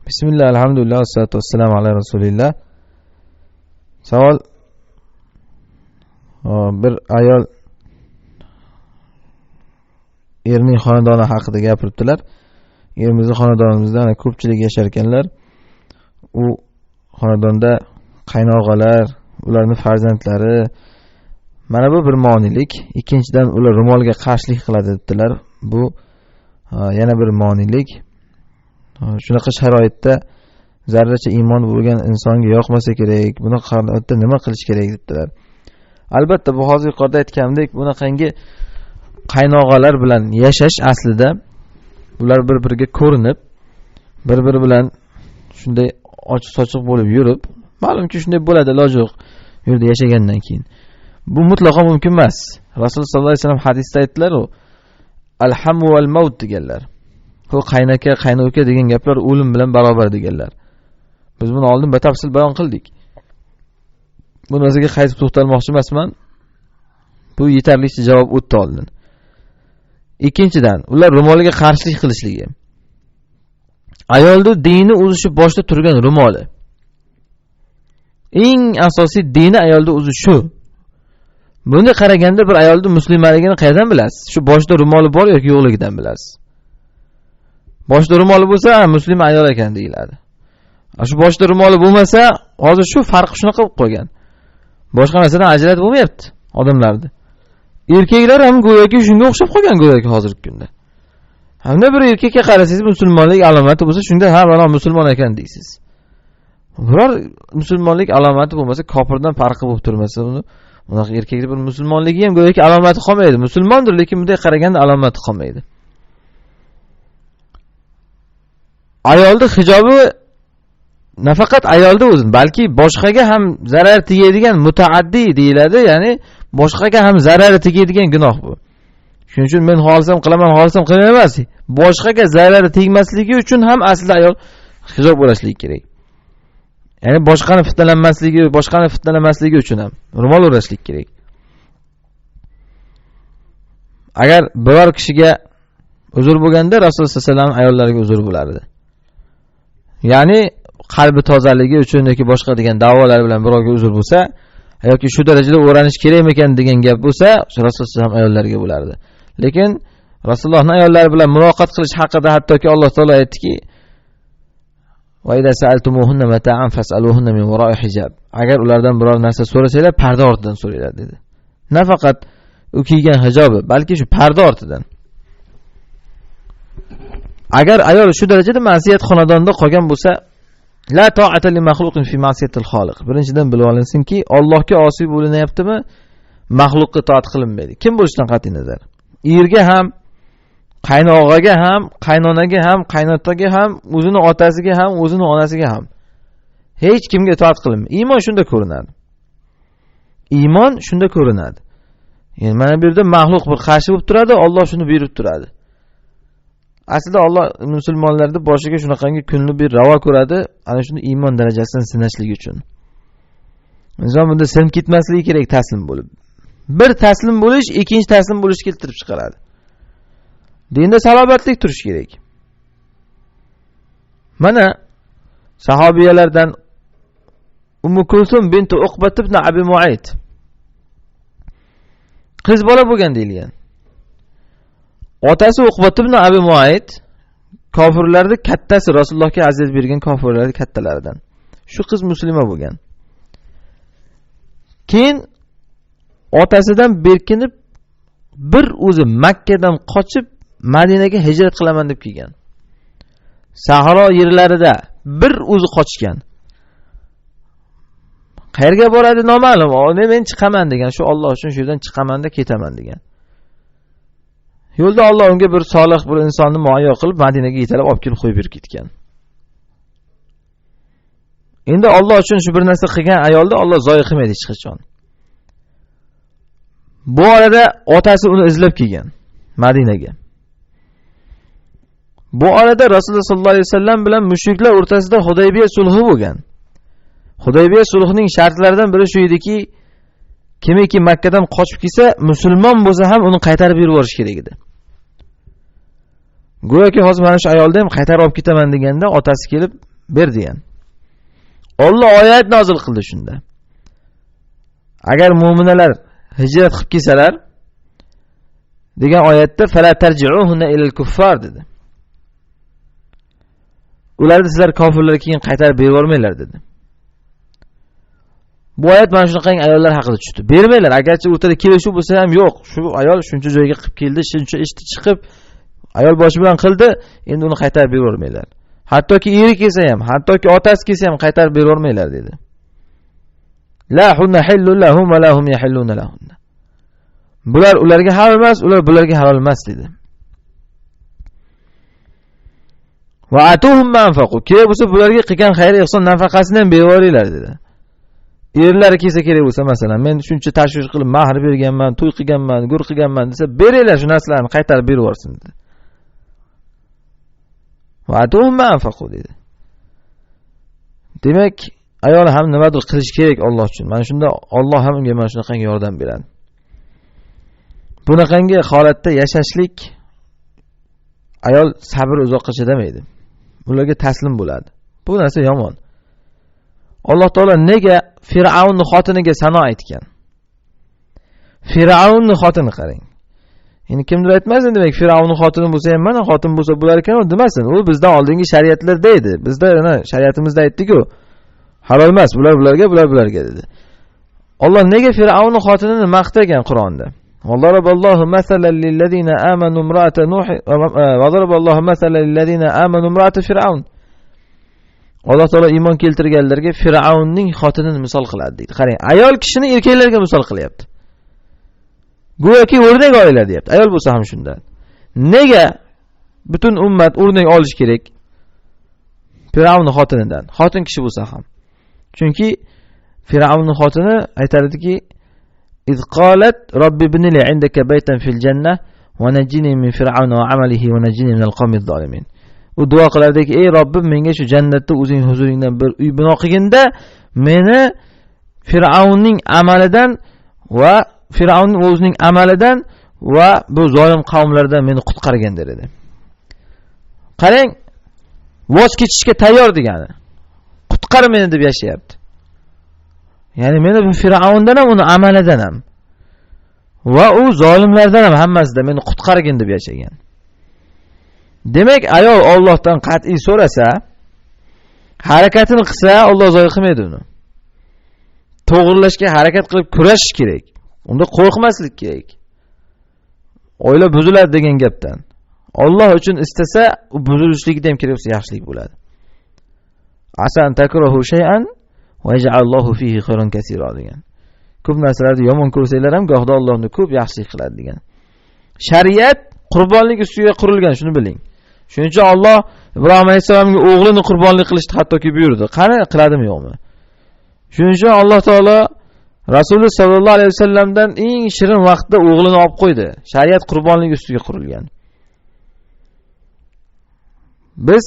Bismillah, alhamdulillah, wassalatu wassalamu ala rasulillah. Savol: bir ayol erining xonadoni haqida gapiribdilar. Erimizning xonadonimizda ana ko'pchilik yashar ekanlar. U xonadonda qaynog'alar, ularning farzandlari, mana bu bir monilik. Ikkinchidan ular ro'molga qarshilik qiladi dedilar. Bu yana bir monilik. Shunaqa sharoitda zarracha iymon bo'lgan insonga yoqmasa kerak. Buni qanday nima qilish kerak dedilar. Albatta bu hozir yuqorida aytgandek, bunaqangi qaynog'alar bilan yashash aslida ular bir-biriga ko'rinib, bir-biri bilan shunday ochiq-sochiq bo'lib yurib, ma'lumki shunday bo'ladi, iloji yo'q yurda yashagandan keyin. Bu mutlaqo mumkin emas. Rasululloh sollallohu alayhi vasallam hadisda aytdilar-ku, al-hamu val maut deganlar. Bu qaynaka, qaynoka degan gaplar o'lim bilan barobar deganlar. Biz buni oldin batafsil bayon qildik. Bu narsaga qaytib to'xtalmoqchi emasman. Bu yetarlicha javob o'tdi oldin. Ikkinchidan, ular ro'moliga qarshilik qilishligi. Ayolning dini o'zishi boshda turgan ro'moli. Eng asosiy dini ayolda o'zi shu. Buni qaraganda bir ayolning muslimaligini qayerdan bilasiz? Shu boshda ro'moli bor yoki yo'qligidan bilasiz. Boshda ro'moli bo'lsa, muslima ayol ekan deyiladi. Shu boshda ro'moli bo'lmasa, hozir shu farq shunaqa bo'lib qolgan. Boshqa narsadan ajratib bo'lmayapti odamlarni. Erkaklar ham go'yoki shunga o'xshab qolgan go'yoki hozirgi kunda. Hamda bir erkakka qarasangiz musulmonlik alomati bo'lsa, shunda ha, mana musulmon ekan deysiz. Biror musulmonlik alomati bo'lmasa, kofirdan farqi bo'lib turmasa, uni unaqa erkaklar bir musulmonligi ham go'yoki alomati qolmaydi. Musulmondir, lekin bunday qaraganda alomati qolmaydi. Ayolning hijobi nafaqat ayolda o'zin, balki boshqaga ham zarar tegadigan mutaaddi deyiladi, ya'ni boshqaga ham zarari tegadigan gunoh bu. Shuning uchun men xohlasam qilaman, xohlasam qilmayman emas. Boshqaga zarari tegmasligi uchun ham aslida ayol hijob o'rashligi kerak. Ya'ni boshqani fitnalamasligi uchun ham ro'mol o'rashlik kerak. Agar biror kishiga uzr bo'lganda Rasululloh sollallohu alayhi vasallam ayollarga uzr bo'lardi. Ya'ni qalbi tozaligi uchun yoki boshqa degan da'volar bilan birovga uzr bo'lsa, yoki shu darajada o'ranish kerakmi ekan degan gap bo'lsa, Rasululloh sollallohu alayhi vasallam ayollarga bo'lardi. Lekin Rasulullohning ayollari bilan muloqot qilish haqida hattoki Alloh taolo aytdiki: "Va idza sa'altumuhunna mata'an fas'aluhunna min wara'i hijab." Agar ulardan biror narsa so'rasanglar, parda ortidan so'ranglar dedi. Nafaqat u kiygan hijobi, balki shu parda ortidan. Agar ayol shu darajada ma'siyat xonadonida qolgan bo'lsa, la ta'ata li makhluqin fi ma'siyatil xoliq. Birinchidan bilib olinsinki, Allohga osiy bo'linyaptimi, maxluqqa toat qilinmaydi. Kim bo'lishidan qat'iy nazar. Erga ham, qaynog'aga ham, qaynonaga ham, qaynotaga ham, o'zini otasiga ham, o'zini onasiga ham hech kimga toat qilinmaydi. Iymon shunda ko'rinadi. Iymon shunda ko'rinadi. Ya'ni mana bu yerda maxluq bir qarshi bo'lib turadi, Alloh shuni buyurib turadi. Aslida Alloh musulmonlarning boshiga shunaqangi kunni bir ravo ko'radi, ana shuni iymon darajasidan sinashlik uchun. Inson bunda sinib ketmasligi kerak taslim bo'lib. Bir taslim bo'lish, ikkinchi taslim bo'lishga keltirib chiqaradi. Dinda salobatlik turish kerak. Mana sahobiyalardan Ummu Kulsum bint Uqba ibn Abi Muayt qiz bola bo'lgan deyilgan. Otasi Uqba ibn Abi Muayt kofirlarning kattasi, Rasulullohga aziz bergan kofirlarning kattalaridan. Shu qiz musulmon bo'lgan. Keyin otasidan berkinib bir o'zi Makkadan qochib Madinaga hijrat qilaman deb kelgan. Saharo yerlarida bir o'zi qochgan. Qayerga boradi noma'lum. Men chiqaman degan, shu Alloh uchun shu yerdan chiqaman da ketaman degan. Yo'lda Alloh unga bir solih bir insonni muayyo qilib Madinaga yetalab olib kelib qo'yib ketgan. Endi Alloh uchun shu bir narsa qilgan ayolni Alloh zoya qilmaydi hech qachon. Bu orada otasi uni izlab kelgan Madinaga. Bu orada Rasululloh sollallohu alayhi vasallam bilan mushriklar o'rtasida Hudaybiya sulhi bo'lgan. Hudaybiya sulhining shartlaridan biri shu ediki, kimiki Makkadan qochib kelsa, musulmon bo'lsa ham uni qaytarib yuborish kerak edi. Go'yoki hozir mana shu ayolni ham qaytarib olib ketaman deganda otasi kelib ber degan. Alloh oyat nozil qildi shunda. Agar mu'minalar hijrat qilib kelsalar degan oyatda fala tarji'uhunna ilal kuffar dedi. Ularni sizlar kofirlarga keyin qaytarib berib yormanglar dedi. Bu oyat mana shunaqangi ayollar haqida tushdi. Bermanglar, agarchi o'rtada kelishuv bo'lsa ham yo'q. Shu ayol shuncha joyga qilib keldi, shuncha ishni chiqib ayol boshi bilan qildi, endi uni qaytarib berib yormanglar. Hattoki eri kelsa ham, hattoki otasi kelsa ham qaytarib berib yormanglar dedi. La hunna hillun lahum va lahum yahilluna lahunna. Bular ularga halol emas, ular bularga halol emas dedi. Va atuhum manfaqu. Kerak bo'lsa bularga qilgan xayr ehson nafaqasini ham berib yuboringlar dedi. Erlari kelsa kerak bo'lsa, masalan, men shuncha tashvish qilib mahr berganman, to'y qilganman, gur qilganman desa, beringlar shu narsalarni qaytarib berib yuborsin dedi. Va atuhum manfaqu dedi. Demak, ayol ham nimadir qilish kerak Alloh uchun. Mana shunda Alloh ham unga mana shunaqangi yordam beradi. Bunaqangi holatda yashashlik ayol sabr uzoqqa chidamaydi. Ularga taslim bo'ladi. Bu narsa yomon. Alloh taolo nega Fir'avnning xotiniga sano aytgan? Fir'avnning xotini qarang. Endi kimdir aytmasin, demak Fir'avnning xotini bo'lsa ham mana xotin bo'lsa bo'lar ekan, demasin. U bizdan oldingi shariatlarda edi. Bizda ana shariatimizda aytdik-ku, halol emas, bularga dedi. Alloh nega Fir'avnning xotinini maqtagan Qur'onda? Vallohu masalan lillazina amanu imra'ata nuh va daraballohu masalan lillazina amanu imra'ata fir'aun. Alloh taolo iymon keltirganlarga Fir'avnning xotinini misol qiladi deydi. Qarang, ayol kishini erkaklarga misol qilyapti. Go'yoki o'rnak olinglar deyapti. Ayol bo'lsa ham shundan. Nega butun ummat o'rnak olish kerak Fir'avnning xotinidan? Xotin kishi bo'lsa ham. Chunki Fir'avnning xotini aytardiki, "İz qalat Robbi ibni li indaka baytan fil jannah va najjini min fir'auna va amalihi va najjini minal qawmiz zolimin." U duo qilardiki, "Ey Robbim, menga shu jannatda o'zing huzuringdan bir uy bino qilginda, meni Fir'avnning amalidan va Fir'avnning o'zining amalidan va bu zolim qavmlardan meni qutqargin" dedi. Qarang, voz kechishga tayyor degani. Qutqar meni deb yashayapti. Ya'ni meni bu Fir'avndan ham, uni amalidan ham va u zolimlardan ham hammasidan meni qutqargin deb yashagan. Demak, ayol Allohdan qat'iy so'rasa, harakatini qilsa, Alloh zoy qilmaydi uni. To'g'rilashga harakat qilib kurashish kerak. Unda qo'rqmaslik kerak. Oila buziladi degan gapdan. Alloh uchun istasa, u buzilishligida ham kerak bo'lsa yaxshilik bo'ladi. Asan takrahu shay'an va yaj'allohu fihi khayran kaseera degan. Ko'p narsalarni yomon ko'rsanglar ham gohda Alloh uni ko'p yaxshilik qiladi degan. Shariat qurbonlik ustiga qurilgan, shuni biling. Shuning uchun Alloh Ibrohim alayhisolamga o'g'lini qurbonlik qilishni hattoki buyurdi. Qani qiladimi yo'qmi? Shuning uchun Alloh taolo Rasululloh sallallohu alayhi vasallamdan eng shirin vaqtda o'g'lini olib qo'ydi. Shariat qurbonlik ustiga qurilgan. Biz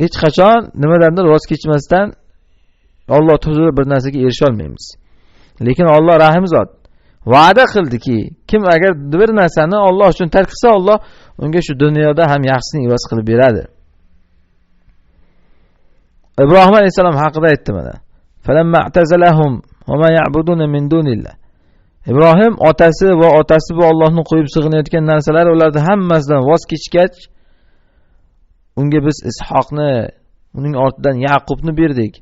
hech qachon nimadandir voz kechmasdan Alloh tuzili bir narsaga erisha olmaymiz. Lekin Alloh rahim zot va'da qildiki, kim agar bir narsani Alloh uchun tark qilsa, Alloh unga shu dunyoda ham yaxshisini ivaz qilib beradi. Ibrohim alayhisalom haqida aytdi mana. Falamma atazalahum va ma ya'buduna min dunillah. Ibrohim otasi va otasi bu Allohning qo'yib sig'inayotgan narsalari, ularni hammasidan voz kechgach, unga biz Ishoqni, uning ortidan Yaqubni berdik,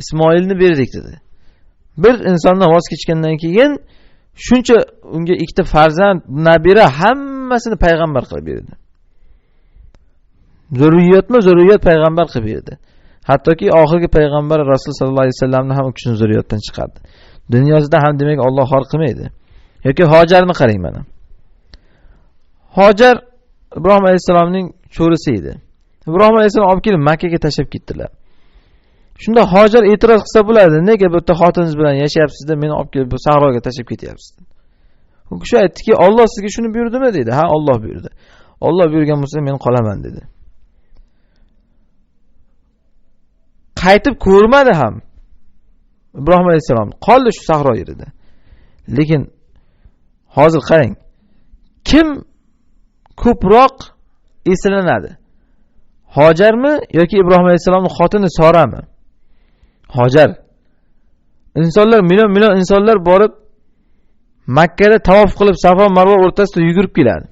Ismoilni berdik dedi. Bir insondan voz kechgandan keyin shuncha unga ikkita farzand, nabira hammasini payg'ambar qilib berdi. Zurriyat payg'ambar qilib berdi. Hattoki oxirgi payg'ambar Rasul sallallohu alayhi vasallamni ham u kishining zurriyatidan chiqardi. Dunyosida ham demak Alloh xor qilmaydi. Yoki Hojarni qarang mana. Hojar Ibrohim alayhisalomning cho'risi edi. Ibrohim alayhisalom olib kelib Makka ga tashlab ketdilar. Shunda Hojar e'tiroz qilsa bo'ladi, nega bu yerda xotiningiz bilan yashayapsiz-da, meni olib kelib bu sahroga tashlab ketyapsiz? U kishi aytdiki, Alloh sizga shuni buyurdimi dedi. Ha, Alloh buyurdi. Alloh buyurgan bo'lsa men qolaman dedi. Qaytib ko'rmadi ham. Ibrohim alayhisalom qoldi shu sahro yerida. Lekin hozir qarang, kim ko'proq eslanadi? Hojarmi yoki Ibrohim alayhisalomning xotini Sorami? Hojar. İnsanlar million insonlar borib Makkada tavof qilib Safo Marva o'rtasida yugurib keladi.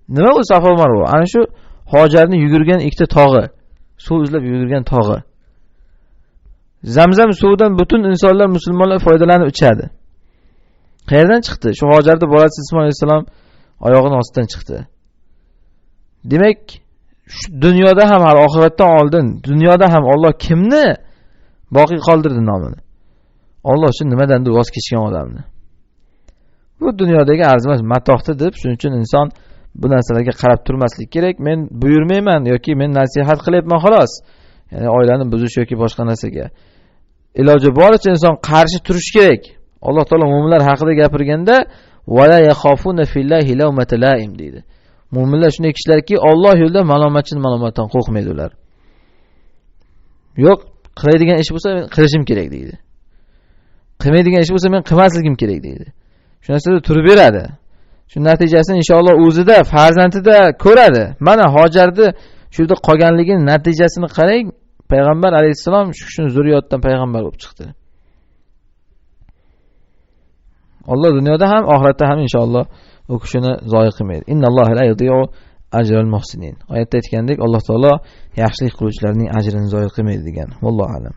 Nima u Safo Marva? Ana shu Hojarning yugurgan ikkita tog'i, suv izlab yugurgan tog'i. Zamzam suvidan butun insonlar, musulmonlar foydalanib ichadi. Qayerdan chiqdi? Shu Hojarning bolasi Ismoil alayhisalom oyog'ining ostidan chiqdi. Demak, shu dunyoda ham, har oxiratdan oldin, dunyoda ham Alloh kimni boqiy qoldirdi nomini? Alloh shu nimadandir voz kechgan odamni. Bu dunyodagi arzimas matohdi deb, shuning uchun inson bu narsalarga qarab turmaslik kerak. Men buyurmayman yoki men nasihat qilyapman xolos. Ya'ni oilani buzish yoki boshqa narsaga. Iloji boricha inson qarshi turish kerak. Alloh taolo mu'minlar haqida gapirganda wala yakhafuna fillahi lawmata la'im deydi. Mu'minlar shunday kishilarki, Alloh yo'lida malomatdan qo'rqmaydilar. Yo'q, qiladigan ish bo'lsa men qilishim kerak deydi. Qilmaydigan ish bo'lsa men qilmasligim kerak deydi. Shu narsada turib beradi. Shu natijasini inshaalloh o'zida, farzandida ko'radi. Mana Hojarni shu yerda qolganligining natijasini qarang. Payg'ambar alayhisalom shu zurriyotdan payg'ambar bo'lib chiqdi. Alloh dunyoda ham, oxiratda ham inshaalloh u kishini zoyi qilmaydi. Innalloha la yudiyu ajral muhsinin. Oyatda aytgandek, Alloh taolo yaxshilik qiluvchilarning ajrini zoyi qilmaydi degan. Vallohu alam.